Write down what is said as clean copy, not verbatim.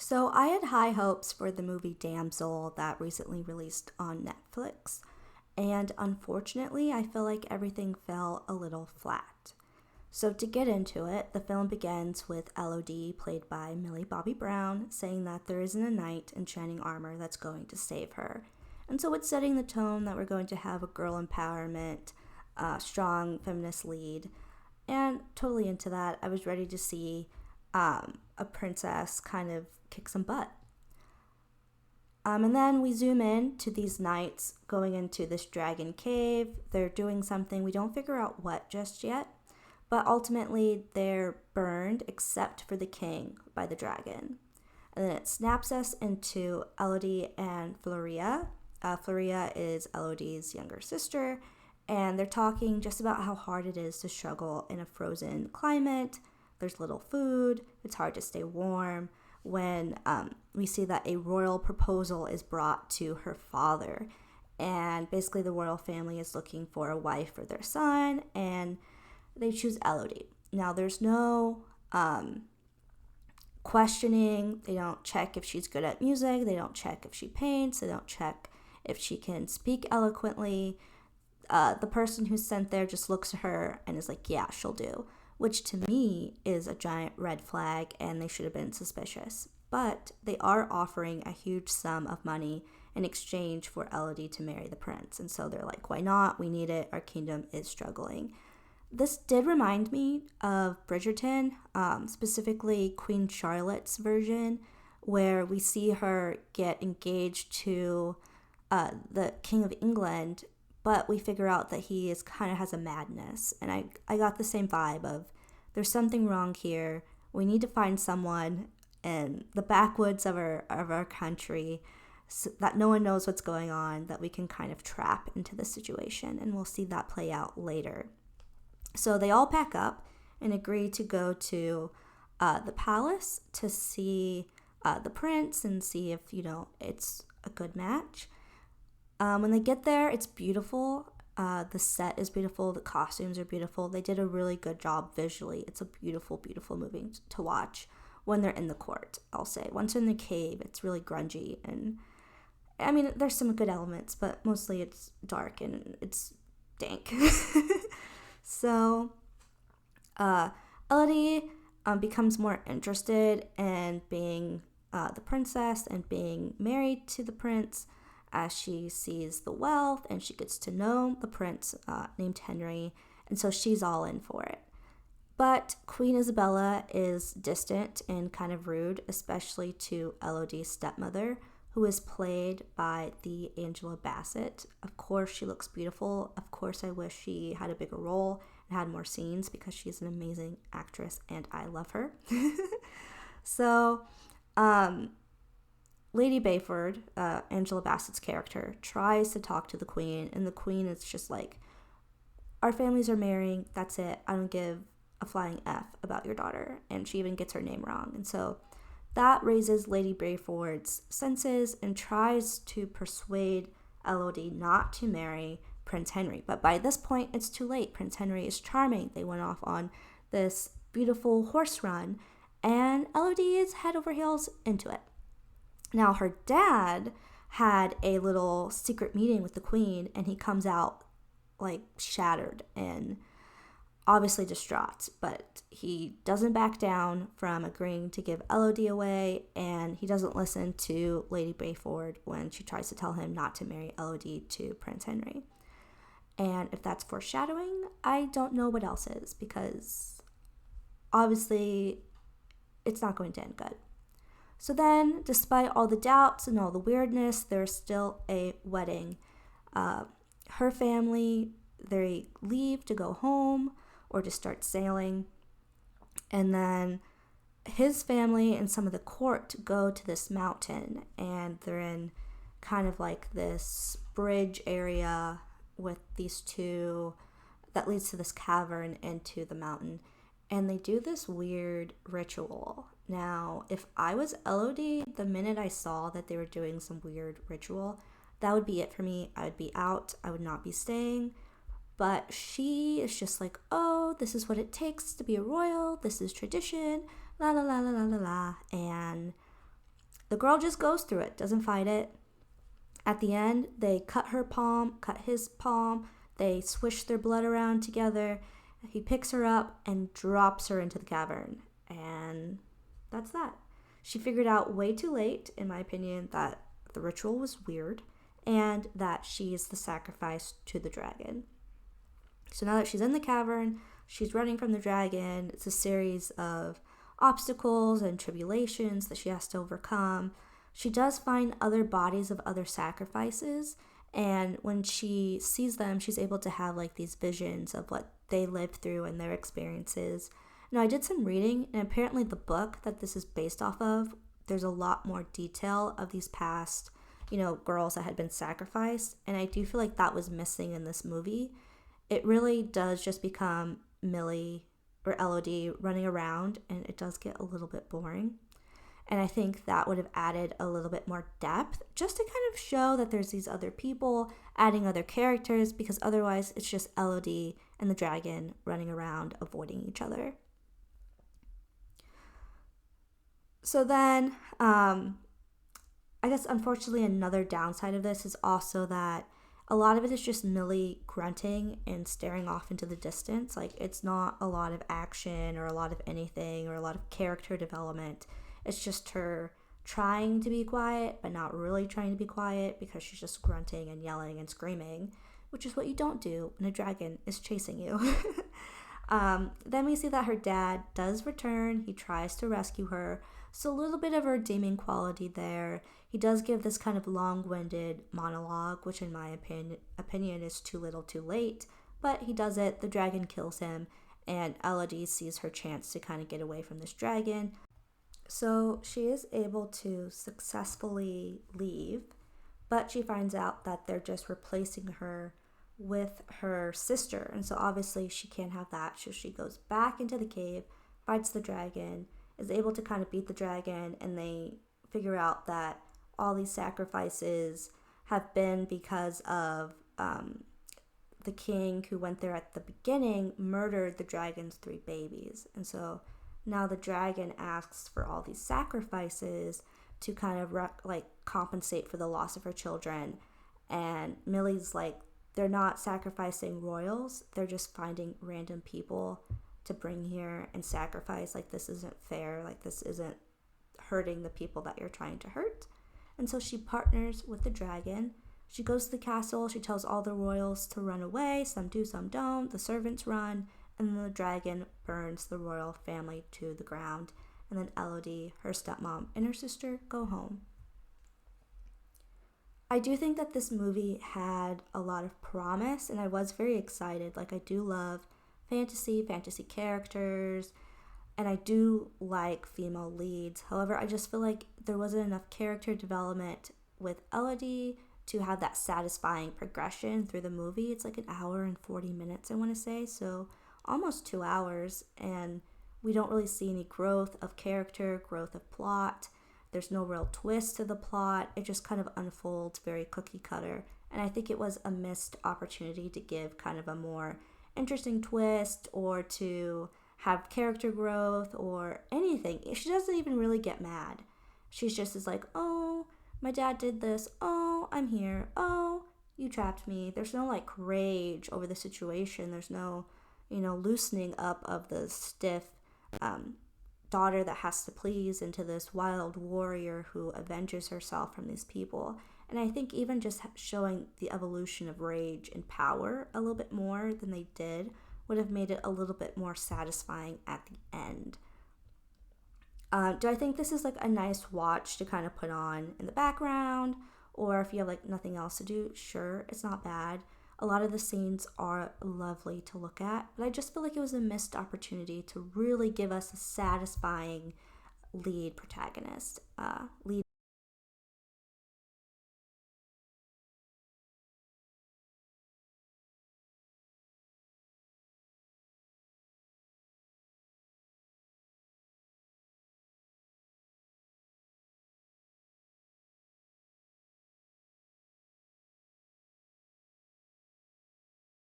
So I had high hopes for the movie Damsel that recently released on Netflix, and unfortunately, I feel like everything fell a little flat. So to get into it, the film begins with Elodie, played by Millie Bobby Brown, saying that there isn't a knight in shining armor that's going to save her. And so it's setting the tone that we're going to have a girl empowerment, strong feminist lead, and totally into that. I was ready to see a princess kind of kick some butt. And then we zoom in to these knights going into this dragon cave. They're doing something. We don't figure out what just yet, but ultimately they're burned except for the king by the dragon. And then it snaps us into Elodie and Floria. Floria is Elodie's younger sister, and they're talking just about how hard it is to struggle in a frozen climate. There's little food, it's hard to stay warm, when we see that a royal proposal is brought to her father. And basically the royal family is looking for a wife for their son, and they choose Elodie. Now there's no questioning. They don't check if she's good at music. They don't check if she paints. They don't check if she can speak eloquently. The person who's sent there just looks at her and is like, yeah, she'll do. Which to me is a giant red flag, and they should have been suspicious. But they are offering a huge sum of money in exchange for Elodie to marry the prince. And so they're like, why not? We need it. Our kingdom is struggling. This did remind me of Bridgerton, specifically Queen Charlotte's version, where we see her get engaged to the King of England, but we figure out that he is kind of has a madness. And I got the same vibe of there's something wrong here. We need to find someone in the backwoods of our country so that no one knows what's going on, that we can kind of trap into the situation. And we'll see that play out later. So they all pack up and agree to go to the palace to see the prince and see if, it's a good match. When they get there, it's beautiful. The set is beautiful. The costumes are beautiful. They did a really good job visually. It's a beautiful, beautiful movie to watch when they're in the court, I'll say. Once they're in the cave, it's really grungy. And, I mean, there's some good elements, but mostly it's dark and it's dank. So, Elodie becomes more interested in being the princess and being married to the prince, as she sees the wealth and she gets to know the prince named Henry, and so she's all in for it. But Queen Isabella is distant and kind of rude, especially to Elodie's stepmother, who is played by the Angela Bassett. Of course, she looks beautiful. Of course, I wish she had a bigger role and had more scenes because she's an amazing actress and I love her. So, Lady Bayford, Angela Bassett's character, tries to talk to the queen, and the queen is just like, our families are marrying, that's it. I don't give a flying F about your daughter. And she even gets her name wrong. And so that raises Lady Bayford's senses and tries to persuade Elodie not to marry Prince Henry. But by this point, it's too late. Prince Henry is charming. They went off on this beautiful horse run, and Elodie is head over heels into it. Now, her dad had a little secret meeting with the queen, and he comes out like shattered and obviously distraught, but he doesn't back down from agreeing to give Elodie away, and he doesn't listen to Lady Bayford when she tries to tell him not to marry Elodie to Prince Henry. And if that's foreshadowing, I don't know what else is, because obviously it's not going to end good. So then, despite all the doubts and all the weirdness, there's still a wedding. Her family, they leave to go home or to start sailing. And then his family and some of the court go to this mountain, and they're in kind of like this bridge area with these two that leads to this cavern into the mountain. And they do this weird ritual. Now, if I was Elodie, the minute I saw that they were doing some weird ritual, that would be it for me. I would be out. I would not be staying. But she is just like, oh, this is what it takes to be a royal. This is tradition. La la la la la la la. And the girl just goes through it, doesn't fight it. At the end, they cut her palm, cut his palm, they swish their blood around together. He picks her up and drops her into the cavern. And that's that. She figured out way too late, in my opinion, that the ritual was weird and that she is the sacrifice to the dragon. So now that she's in the cavern, she's running from the dragon. It's a series of obstacles and tribulations that she has to overcome. She does find other bodies of other sacrifices, and when she sees them, she's able to have like these visions of what they lived through and their experiences. Now, I did some reading, and apparently the book that this is based off of, there's a lot more detail of these past, girls that had been sacrificed, and I do feel like that was missing in this movie. It really does just become Millie or Elodie running around, and it does get a little bit boring. And I think that would have added a little bit more depth just to kind of show that there's these other people, adding other characters, because otherwise it's just Elodie and the dragon running around avoiding each other. So then, I guess unfortunately another downside of this is also that a lot of it is just Millie grunting and staring off into the distance. Like, it's not a lot of action or a lot of anything or a lot of character development. It's just her trying to be quiet, but not really trying to be quiet because she's just grunting and yelling and screaming, which is what you don't do when a dragon is chasing you. Then we see that her dad does return. He tries to rescue her. So a little bit of a redeeming quality there. He does give this kind of long-winded monologue, which in my opinion is too little too late. But he does it. The dragon kills him. And Elodie sees her chance to kind of get away from this dragon. So she is able to successfully leave, but she finds out that they're just replacing her with her sister. And so obviously she can't have that. So she goes back into the cave, fights the dragon, is able to kind of beat the dragon, and they figure out that all these sacrifices have been because of the king who went there at the beginning murdered the dragon's 3 babies. And so now the dragon asks for all these sacrifices to kind of compensate for the loss of her children. And Millie's like, they're not sacrificing royals. They're just finding random people to bring here and sacrifice. Like, this isn't fair. Like, this isn't hurting the people that you're trying to hurt. And so she partners with the dragon. She goes to the castle. She tells all the royals to run away. Some do, some don't. The servants run. And then the dragon burns the royal family to the ground. And then Elodie, her stepmom, and her sister go home. I do think that this movie had a lot of promise, and I was very excited. Like, I do love fantasy characters, and I do like female leads. However, I just feel like there wasn't enough character development with Elodie to have that satisfying progression through the movie. It's like 1 hour and 40 minutes, I want to say, so almost 2 hours, and we don't really see any growth of character, growth of plot. There's no real twist to the plot. It just kind of unfolds very cookie cutter, and I think it was a missed opportunity to give kind of a more interesting twist or to have character growth or anything. She doesn't even really get mad. She's just is like, oh, my dad did this. Oh, I'm here. Oh, you trapped me. There's no like rage over the situation. There's no, loosening up of the stiff daughter that has to please into this wild warrior who avenges herself from these people. And I think even just showing the evolution of rage and power a little bit more than they did would have made it a little bit more satisfying at the end. Do I think this is like a nice watch to kind of put on in the background, or if you have like nothing else to do? Sure, it's not bad. A lot of the scenes are lovely to look at, but I just feel like it was a missed opportunity to really give us a satisfying lead protagonist, lead